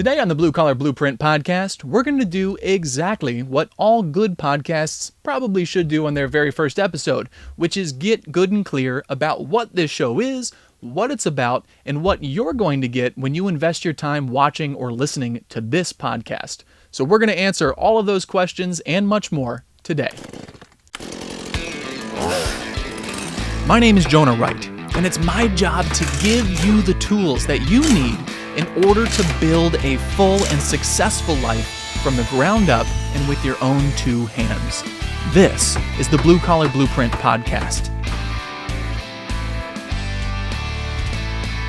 Today on the Blue Collar Blueprint podcast, we're going to do exactly what all good podcasts probably should do on their very first episode, which is get good and clear about what this show is, what it's about, and what you're going to get when you invest your time watching or listening to this podcast. So we're going to answer all of those questions and much more today. My name is Jonah Wright, and it's my job to give you the tools that you need in order to build a full and successful life from the ground up and with your own two hands. This is the Blue Collar Blueprint podcast.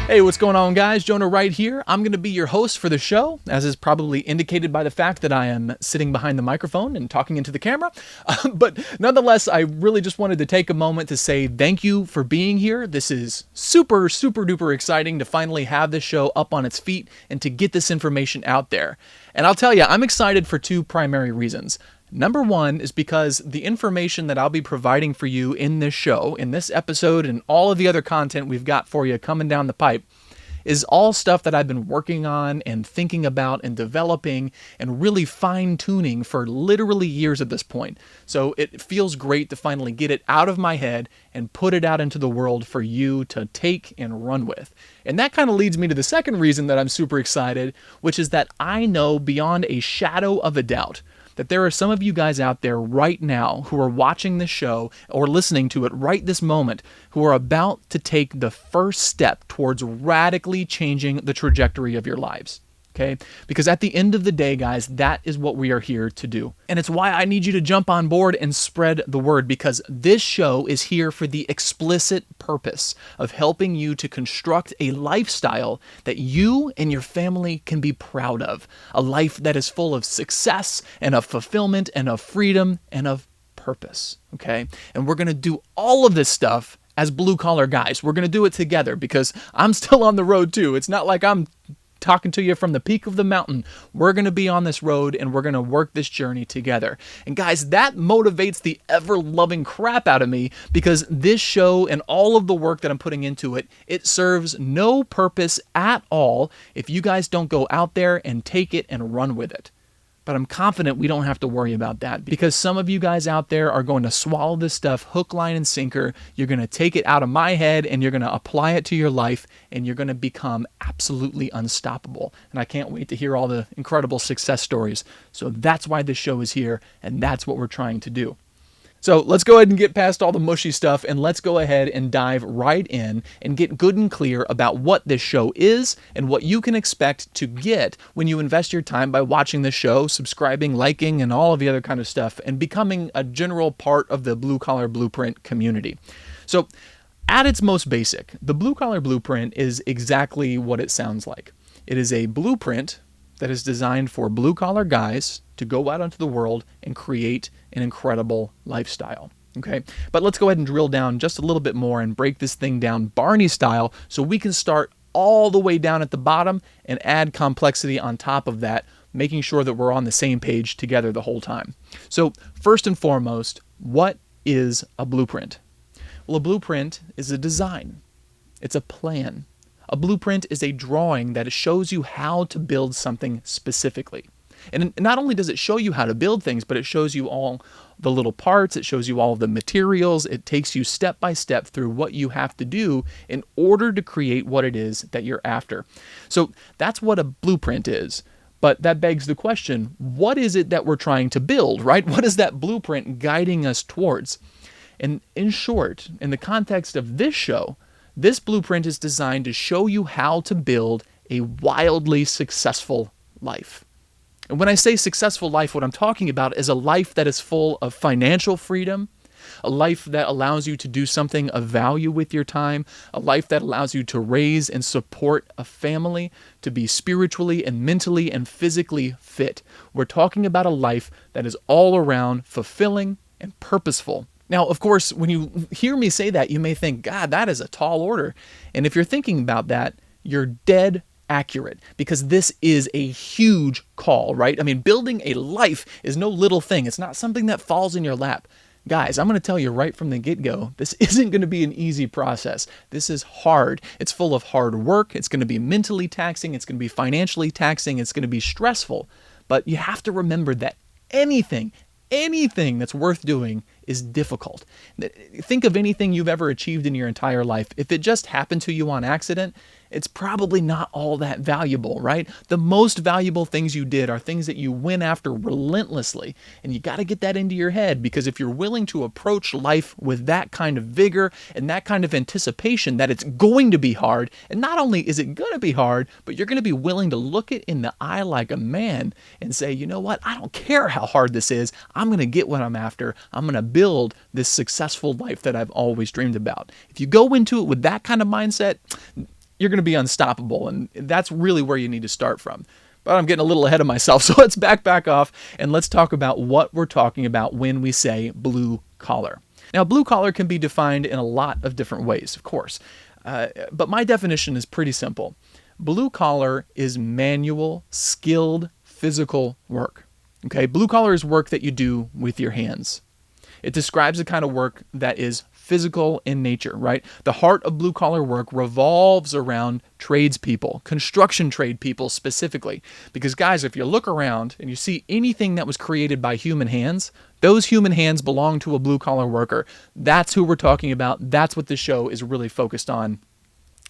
Hey, what's going on, guys? Jonah Wright here. I'm going to be your host for the show, as is probably indicated by the fact that I am sitting behind the microphone and talking into the camera. But nonetheless, I really just wanted to take a moment to say thank you for being here. This is super duper exciting to finally have this show up on its feet and to get this information out there. And I'll tell you, I'm excited for two primary reasons. Number one is because the information that I'll be providing for you in this show, in this episode, and all of the other content we've got for you coming down the pipe is all stuff that I've been working on and thinking about and developing and really fine-tuning for literally years at this point. So it feels great to finally get it out of my head and put it out into the world for you to take and run with. And that kind of leads me to the second reason that I'm super excited, which is that I know beyond a shadow of a doubt that there are some of you guys out there right now who are watching this show or listening to it right this moment who are about to take the first step towards radically changing the trajectory of your lives. Okay? Because at the end of the day, guys, that is what we are here to do. And it's why I need you to jump on board and spread the word, because this show is here for the explicit purpose of helping you to construct a lifestyle that you and your family can be proud of. A life that is full of success and of fulfillment and of freedom and of purpose. Okay? And we're going to do all of this stuff as blue collar guys. We're going to do it together because I'm still on the road too. It's not like I'm talking to you from the peak of the mountain. We're going to be on this road and we're going to work this journey together. And guys, that motivates the ever-loving crap out of me because this show and all of the work that I'm putting into it, it serves no purpose at all if you guys don't go out there and take it and run with it. But I'm confident we don't have to worry about that because some of you guys out there are going to swallow this stuff hook, line, and sinker. You're going to take it out of my head and you're going to apply it to your life and you're going to become absolutely unstoppable. And I can't wait to hear all the incredible success stories. So that's why this show is here and that's what we're trying to do. So let's go ahead and get past all the mushy stuff and let's go ahead and dive right in and get good and clear about what this show is and what you can expect to get when you invest your time by watching this show, subscribing, liking, and all of the other kind of stuff and becoming a general part of the Blue Collar Blueprint community. So at its most basic, the Blue Collar Blueprint is exactly what it sounds like. It is a blueprint that is designed for blue collar guys to go out into the world and create an incredible lifestyle. Okay, but let's go ahead and drill down just a little bit more and break this thing down Barney style so we can start all the way down at the bottom and add complexity on top of that, making sure that we're on the same page together the whole time. So first and foremost, what is a blueprint? Well, a blueprint is a design. It's a plan. A blueprint is a drawing that shows you how to build something specifically. And not only does it show you how to build things, but it shows you all the little parts, it shows you all of the materials, it takes you step by step through what you have to do in order to create what it is that you're after. So that's what a blueprint is. But that begs the question, what is it that we're trying to build, right? What is that blueprint guiding us towards? And in short, in the context of this show, this blueprint is designed to show you how to build a wildly successful life. And when I say successful life, what I'm talking about is a life that is full of financial freedom, a life that allows you to do something of value with your time, a life that allows you to raise and support a family, to be spiritually and mentally and physically fit. We're talking about a life that is all around fulfilling and purposeful. Now, of course, when you hear me say that, you may think, God, that is a tall order. And if you're thinking about that, you're dead accurate because this is a huge call, right? I mean, building a life is no little thing. It's not something that falls in your lap. Guys, I'm going to tell you right from the get-go, this isn't going to be an easy process. This is hard. It's full of hard work. It's going to be mentally taxing. It's going to be financially taxing. It's going to be stressful. But you have to remember that anything that's worth doing is difficult. Think of anything you've ever achieved in your entire life. If it just happened to you on accident, it's probably not all that valuable, right? The most valuable things you did are things that you went after relentlessly. And you got to get that into your head, because if you're willing to approach life with that kind of vigor and that kind of anticipation that it's going to be hard, and not only is it going to be hard, but you're going to be willing to look it in the eye like a man and say, you know what? I don't care how hard this is. I'm going to get what I'm after. I'm going to build this successful life that I've always dreamed about. If you go into it with that kind of mindset, you're going to be unstoppable, and that's really where you need to start from. But I'm getting a little ahead of myself, so let's back off and let's talk about what we're talking about when we say blue collar. Now, blue collar can be defined in a lot of different ways, of course, but my definition is pretty simple. Blue collar is manual, skilled, physical work. Okay, blue collar is work that you do with your hands. It describes the kind of work that is physical in nature, right? The heart of blue collar work revolves around tradespeople, construction trade people specifically. Because guys, if you look around and you see anything that was created by human hands, those human hands belong to a blue collar worker. That's who we're talking about. That's what the show is really focused on,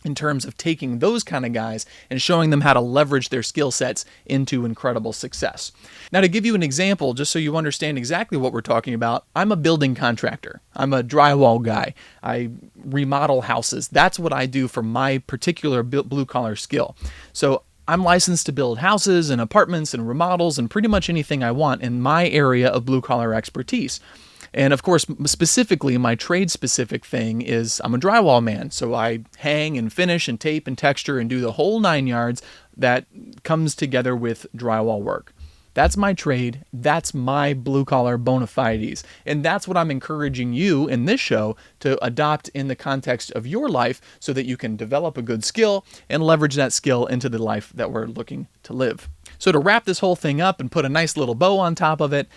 in terms of taking those kind of guys and showing them how to leverage their skill sets into incredible success. Now, to give you an example, just so you understand exactly what we're talking about, I'm a building contractor. I'm a drywall guy. I remodel houses. That's what I do for my particular blue-collar skill. So I'm licensed to build houses and apartments and remodels and pretty much anything I want in my area of blue-collar expertise. And of course, specifically, my trade-specific thing is I'm a drywall man. So I hang and finish and tape and texture and do the whole 9 yards that comes together with drywall work. That's my trade. That's my blue-collar bona fides. And that's what I'm encouraging you in this show to adopt in the context of your life, so that you can develop a good skill and leverage that skill into the life that we're looking to live. So to wrap this whole thing up and put a nice little bow on top of it,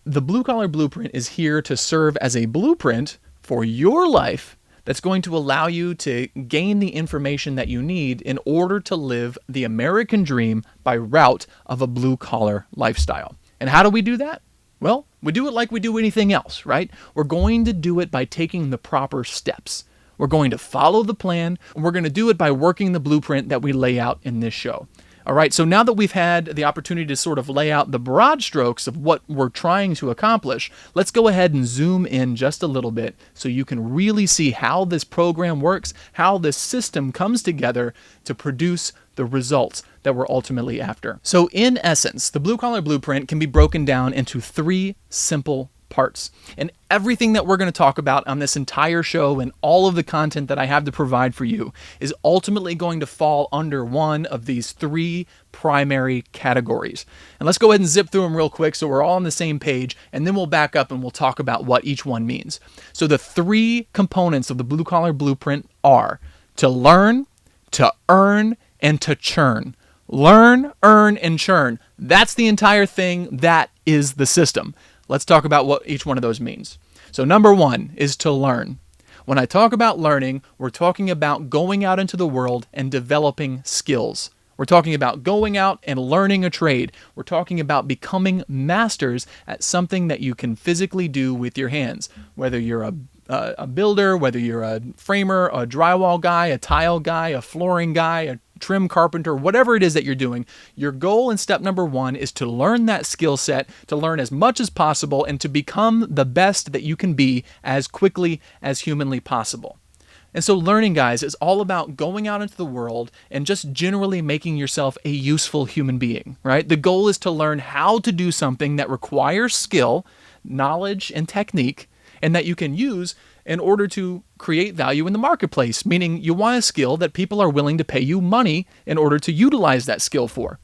the Blue Collar Blueprint is here to serve as a blueprint for your life that's going to allow you to gain the information that you need in order to live the American dream by route of a blue-collar lifestyle. And how do we do that? Well, we do it like we do anything else, right? We're going to do it by taking the proper steps. We're going to follow the plan, and we're going to do it by working the blueprint that we lay out in this show. All right, so now that we've had the opportunity to sort of lay out the broad strokes of what we're trying to accomplish, let's go ahead and zoom in just a little bit so you can really see how this program works, how this system comes together to produce the results that we're ultimately after. So in essence, the Blue Collar Blueprint can be broken down into 3 simple parts. And everything that we're going to talk about on this entire show and all of the content that I have to provide for you is ultimately going to fall under one of these 3 primary categories. And let's go ahead and zip through them real quick so we're all on the same page, and then we'll back up and we'll talk about what each one means. So the 3 components of the Blue Collar Blueprint are to learn, to earn, and to churn. Learn, earn, and churn. That's the entire thing. That is the system. Let's talk about what each one of those means. So number 1 is to learn. When I talk about learning, we're talking about going out into the world and developing skills. We're talking about going out and learning a trade. We're talking about becoming masters at something that you can physically do with your hands. Whether you're a builder, whether you're a framer, a drywall guy, a tile guy, a flooring guy, a trim carpenter, whatever it is that you're doing, your goal in step number 1 is to learn that skill set, to learn as much as possible, and to become the best that you can be as quickly as humanly possible. And so learning, guys, is all about going out into the world and just generally making yourself a useful human being, right? The goal is to learn how to do something that requires skill, knowledge, and technique, and that you can use in order to create value in the marketplace, meaning you want a skill that people are willing to pay you money in order to utilize that skill for.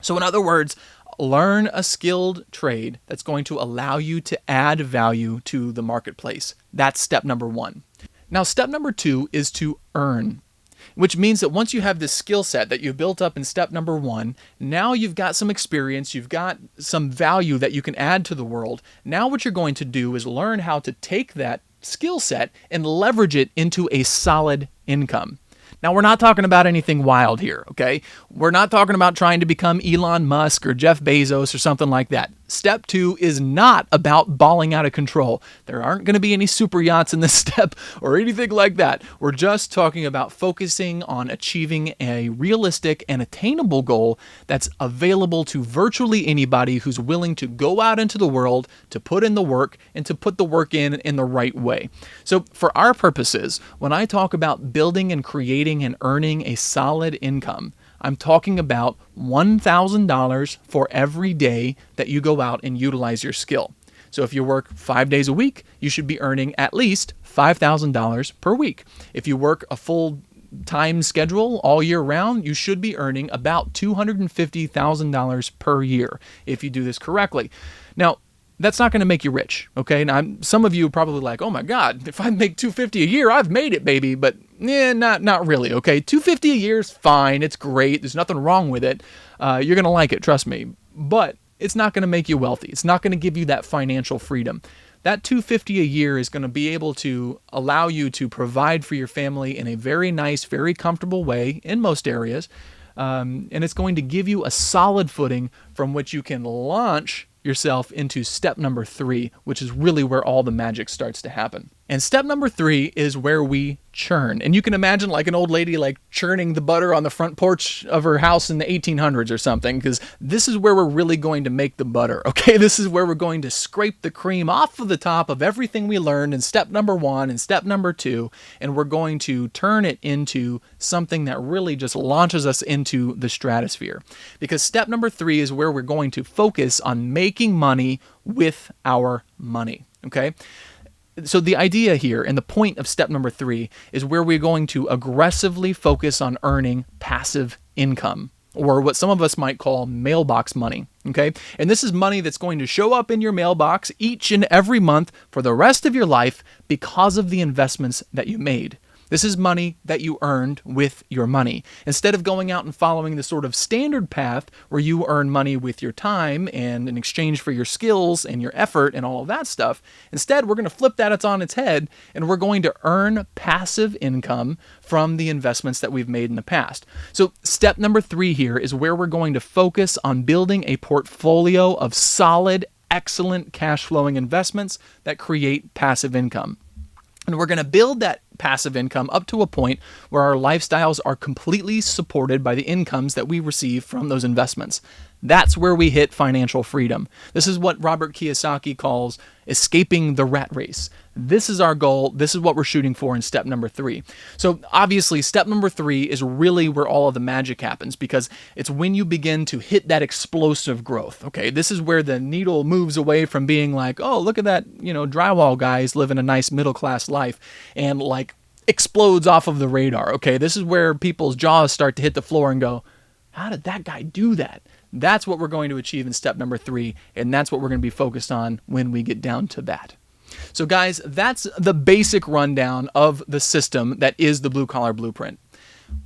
So in other words, learn a skilled trade that's going to allow you to add value to the marketplace. That's step number 1. Now, step number 2 is to earn. which means that once you have this skill set that you've built up in step number 1, now you've got some experience, you've got some value that you can add to the world. Now what you're going to do is learn how to take that skill set and leverage it into a solid income. Now, we're not talking about anything wild here, okay? We're not talking about trying to become Elon Musk or Jeff Bezos or something like that. Step 2 is not about balling out of control. There aren't going to be any super yachts in this step or anything like that. We're just talking about focusing on achieving a realistic and attainable goal that's available to virtually anybody who's willing to go out into the world, to put in the work, and to put the work in the right way. So for our purposes, when I talk about building and creating and earning a solid income, I'm talking about $1,000 for every day that you go out and utilize your skill. So if you work 5 days a week, you should be earning at least $5,000 per week. If you work a full time schedule all year round, you should be earning about $250,000 per year if you do this correctly. Now, that's not going to make you rich, okay? Now, some of you are probably like, oh my God, if I make $250 a year, I've made it, baby. But not really, okay? $250 a year is fine. It's great. There's nothing wrong with it. You're going to like it, trust me. But it's not going to make you wealthy. It's not going to give you that financial freedom. That $250 a year is going to be able to allow you to provide for your family in a very nice, very comfortable way in most areas. And it's going to give you a solid footing from which you can launch yourself into step number 3, which is really where all the magic starts to happen. And step number 3 is where we churn. And you can imagine like an old lady like churning the butter on the front porch of her house in the 1800s or something, because this is where we're really going to make the butter, okay? This is where we're going to scrape the cream off of the top of everything we learned in step number 1 and step number 2, and we're going to turn it into something that really just launches us into the stratosphere. Because step number 3 is where we're going to focus on making money with our money, okay? So the idea here and the point of step number 3 is where we're going to aggressively focus on earning passive income, or what some of us might call mailbox money, okay? And this is money that's going to show up in your mailbox each and every month for the rest of your life because of the investments that you made. This is money that you earned with your money. Instead of going out and following the sort of standard path where you earn money with your time and in exchange for your skills and your effort and all of that stuff, instead we're going to flip that on its head, and we're going to earn passive income from the investments that we've made in the past. So step number 3 here is where we're going to focus on building a portfolio of solid, excellent cash flowing investments that create passive income. And we're going to build that passive income up to a point where our lifestyles are completely supported by the incomes that we receive from those investments. That's where we hit financial freedom. This is what Robert Kiyosaki calls escaping the rat race. This is our goal. This is what we're shooting for in step number 3. So obviously, step number 3 is really where all of the magic happens, because it's when you begin to hit that explosive growth. Okay, this is where the needle moves away from being like, oh, look at that, drywall guy's living a nice middle class life, and like explodes off of the radar. Okay, this is where people's jaws start to hit the floor and go, how did that guy do that? That's what we're going to achieve in step number 3, and that's what we're going to be focused on when we get down to that. So guys, that's the basic rundown of the system that is the Blue Collar Blueprint.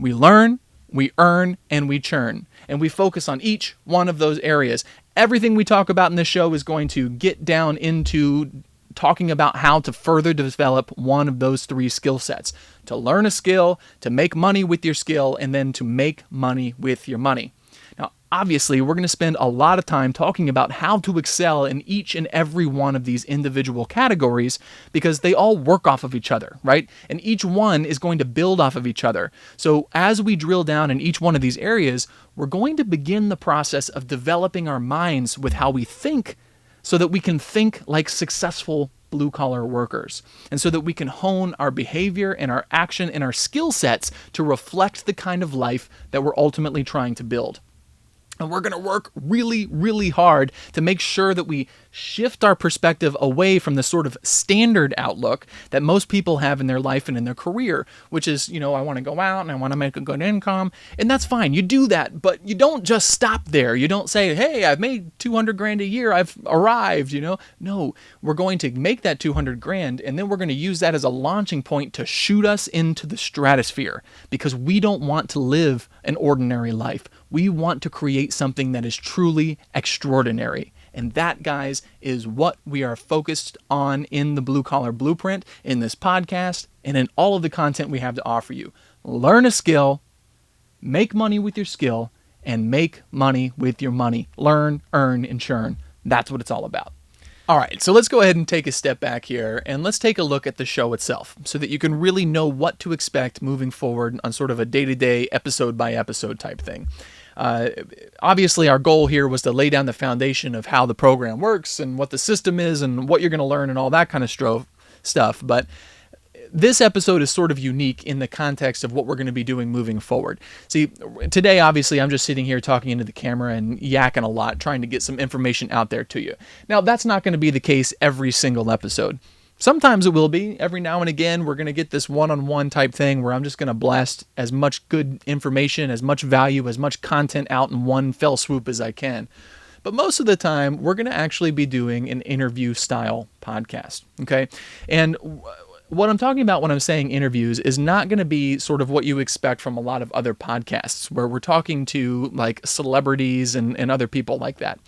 We learn, we earn, and we churn, and we focus on each one of those areas. Everything we talk about in this show is going to get down into talking about how to further develop one of those 3 skill sets: to learn a skill, to make money with your skill, and then to make money with your money. Now, obviously, we're going to spend a lot of time talking about how to excel in each and every one of these individual categories, because they all work off of each other, right? And each one is going to build off of each other. So as we drill down in each one of these areas, we're going to begin the process of developing our minds with how we think, so that we can think like successful blue-collar workers, and so that we can hone our behavior and our action and our skill sets to reflect the kind of life that we're ultimately trying to build. And we're going to work really, really hard to make sure that we shift our perspective away from the sort of standard outlook that most people have in their life and in their career, which is, I want to go out and I want to make a good income. And that's fine. You do that, but you don't just stop there. You don't say, hey, I've made 200 grand a year. I've arrived, No, we're going to make that 200 grand and then we're going to use that as a launching point to shoot us into the stratosphere because we don't want to live an ordinary life. We want to create something that is truly extraordinary. And that, guys, is what we are focused on in the Blue Collar Blueprint, in this podcast, and in all of the content we have to offer you. Learn a skill, make money with your skill, and make money with your money. Learn, earn, and churn. That's what it's all about. All right, so let's go ahead and take a step back here and let's take a look at the show itself so that you can really know what to expect moving forward on sort of a day-to-day, episode-by-episode type thing. Obviously, our goal here was to lay down the foundation of how the program works and what the system is and what you're going to learn and all that kind of stuff, but this episode is sort of unique in the context of what we're going to be doing moving forward. See, today, obviously, I'm just sitting here talking into the camera and yakking a lot, trying to get some information out there to you. Now, that's not going to be the case every single episode. Sometimes it will be. Every now and again, we're going to get this one-on-one type thing where I'm just going to blast as much good information, as much value, as much content out in one fell swoop as I can. But most of the time, we're going to actually be doing an interview-style podcast, okay? And what I'm talking about when I'm saying interviews is not going to be sort of what you expect from a lot of other podcasts where we're talking to like celebrities and other people like that.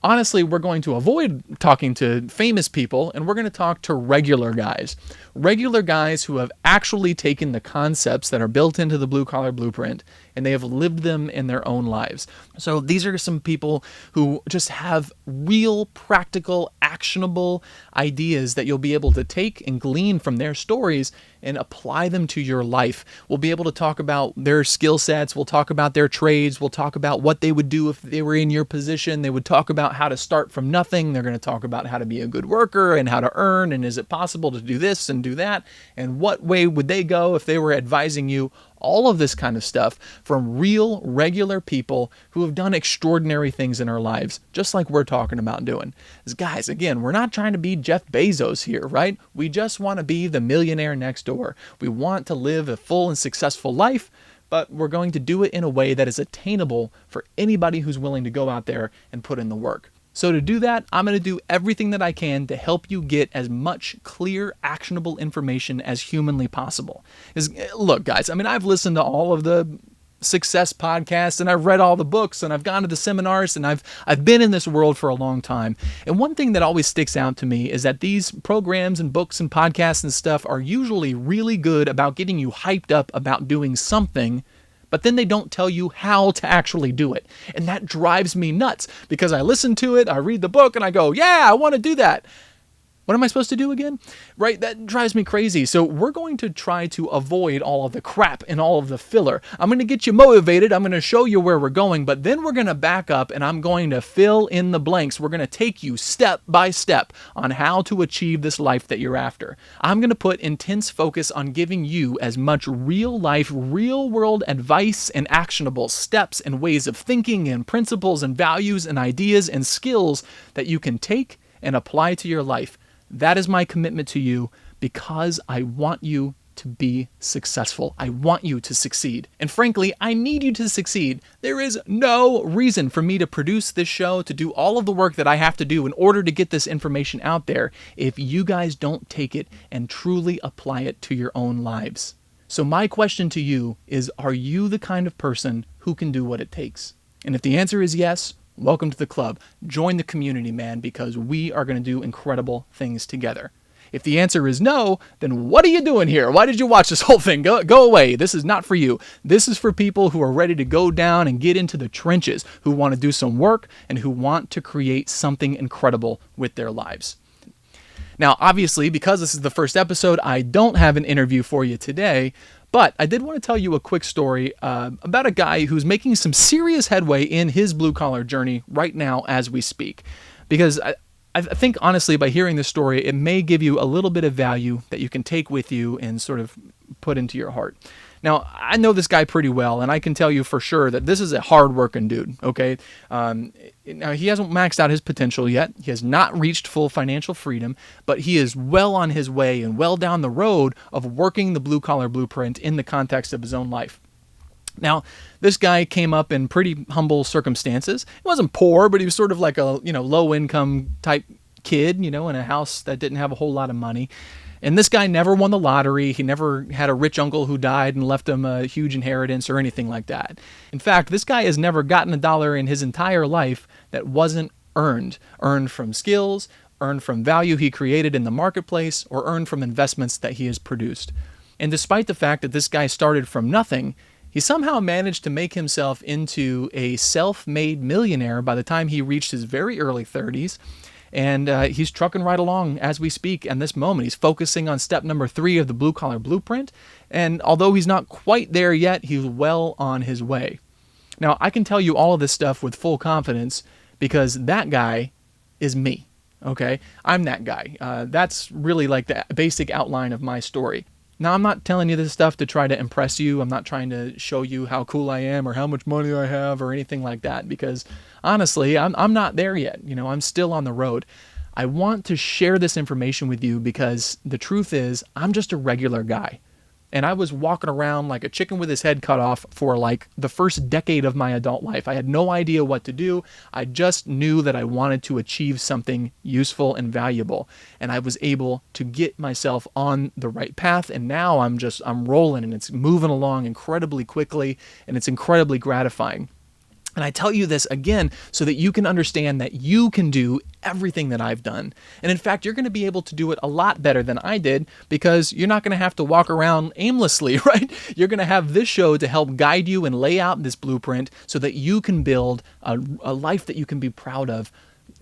Honestly, we're going to avoid talking to famous people and we're going to talk to regular guys who have actually taken the concepts that are built into the Blue Collar Blueprint and they have lived them in their own lives. So these are some people who just have real, practical, actionable ideas that you'll be able to take and glean from their stories and apply them to your life. We'll be able to talk about their skill sets. We'll talk about their trades. We'll talk about what they would do if they were in your position. They would talk about how to start from nothing. They're going to talk about how to be a good worker and how to earn and is it possible to do this and do that and what way would they go if they were advising you. All of this kind of stuff from real, regular people who have done extraordinary things in our lives, just like we're talking about doing. Guys, again, we're not trying to be Jeff Bezos here, right? We just want to be the millionaire next door. We want to live a full and successful life, but we're going to do it in a way that is attainable for anybody who's willing to go out there and put in the work. So to do that, I'm going to do everything that I can to help you get as much clear, actionable information as humanly possible. Look, guys, I've listened to all of the success podcasts and I've read all the books and I've gone to the seminars and I've been in this world for a long time. And one thing that always sticks out to me is that these programs and books and podcasts and stuff are usually really good about getting you hyped up about doing something, but then they don't tell you how to actually do it. And that drives me nuts because I listen to it, I read the book, and I go, yeah, I want to do that. What am I supposed to do again? Right? That drives me crazy. So we're going to try to avoid all of the crap and all of the filler. I'm going to get you motivated. I'm going to show you where we're going, but then we're going to back up and I'm going to fill in the blanks. We're going to take you step by step on how to achieve this life that you're after. I'm going to put intense focus on giving you as much real life, real world advice and actionable steps and ways of thinking and principles and values and ideas and skills that you can take and apply to your life. That is my commitment to you because I want you to be successful. I want you to succeed. And frankly, I need you to succeed. There is no reason for me to produce this show, to do all of the work that I have to do in order to get this information out there if you guys don't take it and truly apply it to your own lives. So my question to you is, are you the kind of person who can do what it takes? And if the answer is yes, welcome to the club. Join the community, man, because we are going to do incredible things together. If the answer is no, then what are you doing here? Why did you watch this whole thing? Go away. This is not for you. This is for people who are ready to go down and get into the trenches, who want to do some work and who want to create something incredible with their lives. Now, obviously, because this is the first episode, I don't have an interview for you today, but I did want to tell you a quick story about a guy who's making some serious headway in his blue-collar journey right now as we speak. Because I think, honestly, by hearing this story, it may give you a little bit of value that you can take with you and sort of put into your heart. Now, I know this guy pretty well, and I can tell you for sure that this is a hard-working dude, okay? Now, he hasn't maxed out his potential yet. He has not reached full financial freedom, but he is well on his way and well down the road of working the blue-collar blueprint in the context of his own life. Now, this guy came up in pretty humble circumstances. He wasn't poor, but he was sort of like a, low-income type kid, in a house that didn't have a whole lot of money. And this guy never won the lottery. He never had a rich uncle who died and left him a huge inheritance or anything like that. In fact, this guy has never gotten a dollar in his entire life that wasn't earned. Earned from skills, earned from value he created in the marketplace, or earned from investments that he has produced. And despite the fact that this guy started from nothing, he somehow managed to make himself into a self-made millionaire by the time he reached his very early 30s. And he's trucking right along as we speak. And this moment, he's focusing on step number 3 of the blue collar blueprint. And although he's not quite there yet, he's well on his way. Now, I can tell you all of this stuff with full confidence because that guy is me. Okay, I'm that guy. That's really like the basic outline of my story. Now, I'm not telling you this stuff to try to impress you. I'm not trying to show you how cool I am or how much money I have or anything like that, because honestly, I'm not there yet. I'm still on the road. I want to share this information with you because the truth is I'm just a regular guy. And I was walking around like a chicken with his head cut off for like the first decade of my adult life. I had no idea what to do. I just knew that I wanted to achieve something useful and valuable. And I was able to get myself on the right path. And now I'm rolling and it's moving along incredibly quickly and it's incredibly gratifying. And I tell you this again so that you can understand that you can do everything that I've done. And in fact, you're going to be able to do it a lot better than I did because you're not going to have to walk around aimlessly, right? You're going to have this show to help guide you and lay out this blueprint so that you can build a life that you can be proud of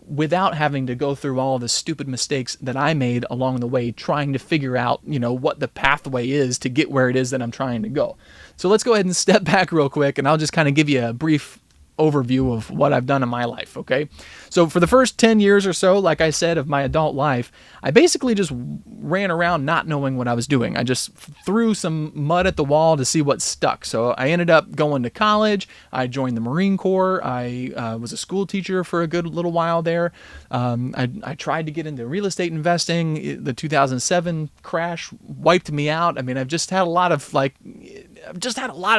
without having to go through all the stupid mistakes that I made along the way trying to figure out, what the pathway is to get where it is that I'm trying to go. So let's go ahead and step back real quick and I'll just kind of give you a brief overview of what I've done in my life, okay? So for the first 10 years or so, like I said, of my adult life, I basically just ran around not knowing what I was doing. I just threw some mud at the wall to see what stuck. So I ended up going to college. I joined the Marine Corps. I was a school teacher for a good little while there. I tried to get into real estate investing. The 2007 crash wiped me out. I mean, I've just had a lot of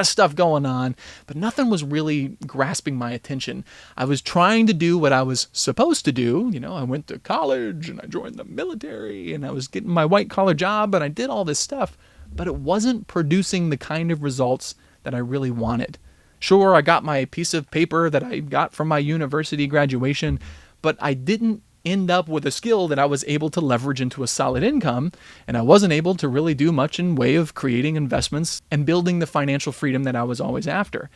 stuff going on, but nothing was really grasping my attention. I was trying to do what I was supposed to do. I went to college and I joined the military and I was getting my white collar job and I did all this stuff, but it wasn't producing the kind of results that I really wanted. Sure, I got my piece of paper that I got from my university graduation, but I didn't end up with a skill that I was able to leverage into a solid income, and I wasn't able to really do much in way of creating investments and building the financial freedom that I was always after.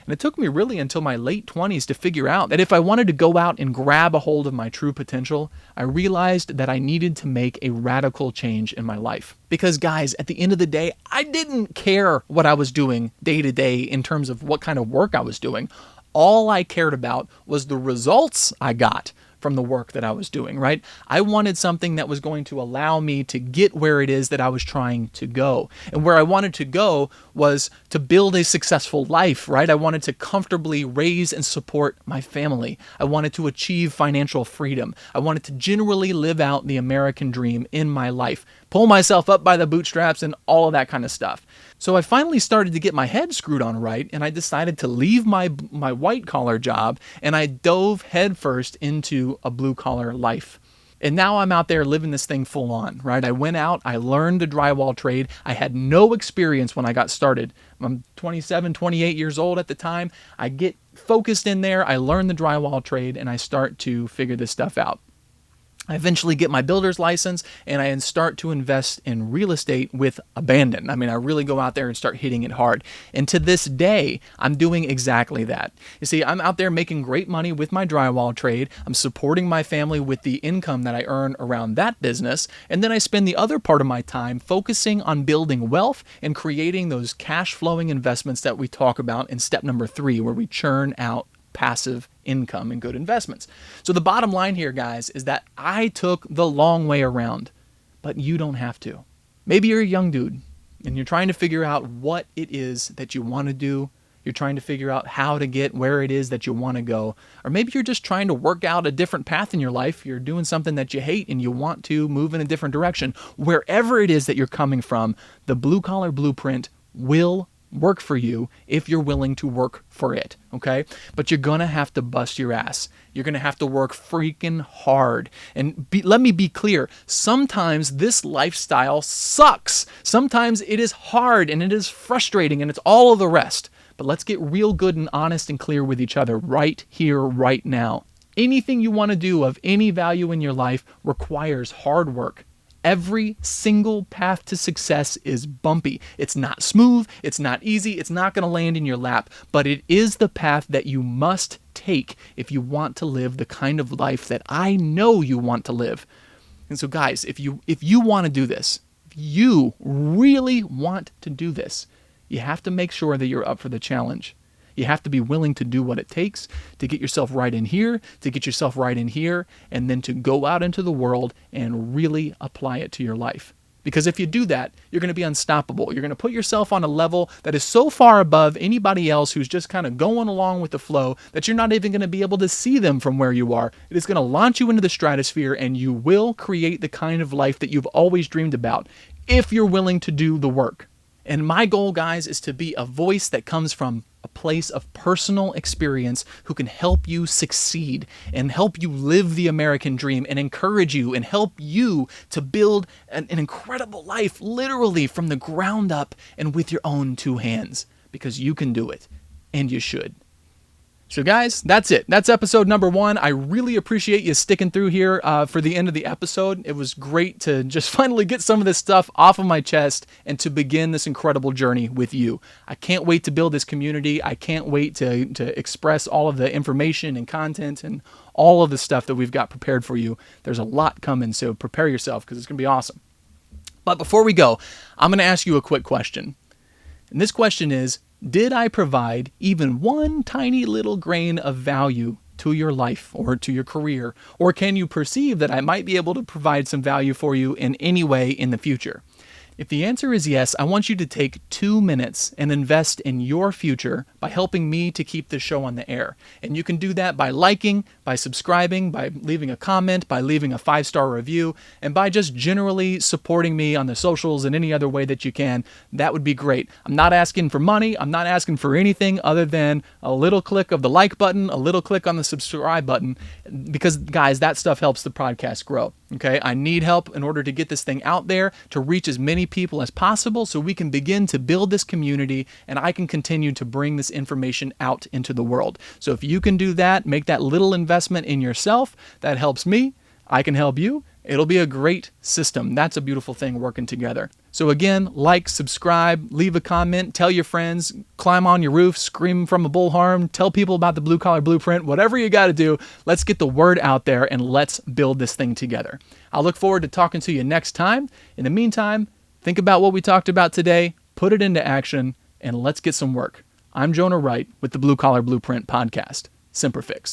And it took me really until my late 20s to figure out that if I wanted to go out and grab a hold of my true potential, I realized that I needed to make a radical change in my life. Because guys, at the end of the day, I didn't care what I was doing day to day in terms of what kind of work I was doing. All I cared about was the results I got from the work that I was doing, right? I wanted something that was going to allow me to get where it is that I was trying to go. And where I wanted to go was to build a successful life, right? I wanted to comfortably raise and support my family. I wanted to achieve financial freedom. I wanted to generally live out the American dream in my life, pull myself up by the bootstraps and all of that kind of stuff. So I finally started to get my head screwed on right, and I decided to leave my white collar job, and I dove headfirst into a blue collar life. And now I'm out there living this thing full on, right? I went out, I learned the drywall trade. I had no experience when I got started. I'm 27, 28 years old at the time. I get focused in there, I learn the drywall trade, and I start to figure this stuff out. I eventually get my builder's license and I start to invest in real estate with abandon. I mean, I really go out there and start hitting it hard. And to this day, I'm doing exactly that. You see, I'm out there making great money with my drywall trade. I'm supporting my family with the income that I earn around that business. And then I spend the other part of my time focusing on building wealth and creating those cash flowing investments that we talk about in step number 3, where we churn out passive income and good investments. So the bottom line here, guys, is that I took the long way around, but you don't have to. Maybe you're a young dude. and you're trying to figure out what it is that you want to do. You're trying to figure out how to get where it is that you want to go. Or maybe you're just trying to work out a different path in your life. You're doing something that you hate and you want to move in a different direction. Wherever it is that you're coming from, the Blue Collar Blueprint will work for you if you're willing to work for it, okay? But you're going to have to bust your ass. You're going to have to work freaking hard. And let me be clear, sometimes this lifestyle sucks. Sometimes it is hard and it is frustrating and it's all of the rest. But let's get real good and honest and clear with each other right here, right now. Anything you want to do of any value in your life requires hard work. Every single path to success is bumpy. It's not smooth, it's not easy, it's not going to land in your lap, but it is the path that you must take if you want to live the kind of life that I know you want to live. And so guys, if you want to do this, if you really want to do this, you have to make sure that you're up for the challenge. You have to be willing to do what it takes to get yourself right in here, to get yourself right in here, and then to go out into the world and really apply it to your life. Because if you do that, you're going to be unstoppable. You're going to put yourself on a level that is so far above anybody else who's just kind of going along with the flow that you're not even going to be able to see them from where you are. It is going to launch you into the stratosphere, and you will create the kind of life that you've always dreamed about if you're willing to do the work. And my goal, guys, is to be a voice that comes from a place of personal experience who can help you succeed and help you live the American dream and encourage you and help you to build an incredible life literally from the ground up and with your own two hands, because you can do it and you should. So guys, that's it. That's episode number 1. I really appreciate you sticking through here for the end of the episode. It was great to just finally get some of this stuff off of my chest and to begin this incredible journey with you. I can't wait to build this community. I can't wait to express all of the information and content and all of the stuff that we've got prepared for you. There's a lot coming, so prepare yourself because it's going to be awesome. But before we go, I'm going to ask you a quick question. And this question is, did I provide even one tiny little grain of value to your life or to your career? Or can you perceive that I might be able to provide some value for you in any way in the future? If the answer is yes, I want you to take 2 minutes and invest in your future by helping me to keep this show on the air. And you can do that by liking, by subscribing, by leaving a comment, by leaving a 5-star review, and by just generally supporting me on the socials in any other way that you can. That would be great. I'm not asking for money. I'm not asking for anything other than a little click of the like button, a little click on the subscribe button, because guys, that stuff helps the podcast grow. Okay, I need help in order to get this thing out there, to reach as many people as possible so we can begin to build this community and I can continue to bring this information out into the world. So if you can do that, make that little investment in yourself, that helps me, I can help you. It'll be a great system. That's a beautiful thing working together. So again, like, subscribe, leave a comment, tell your friends, climb on your roof, scream from a bullhorn, tell people about the Blue Collar Blueprint, whatever you got to do. Let's get the word out there and let's build this thing together. I'll look forward to talking to you next time. In the meantime, think about what we talked about today, put it into action, and let's get some work. I'm Jonah Wright with the Blue Collar Blueprint podcast. Semper Fix.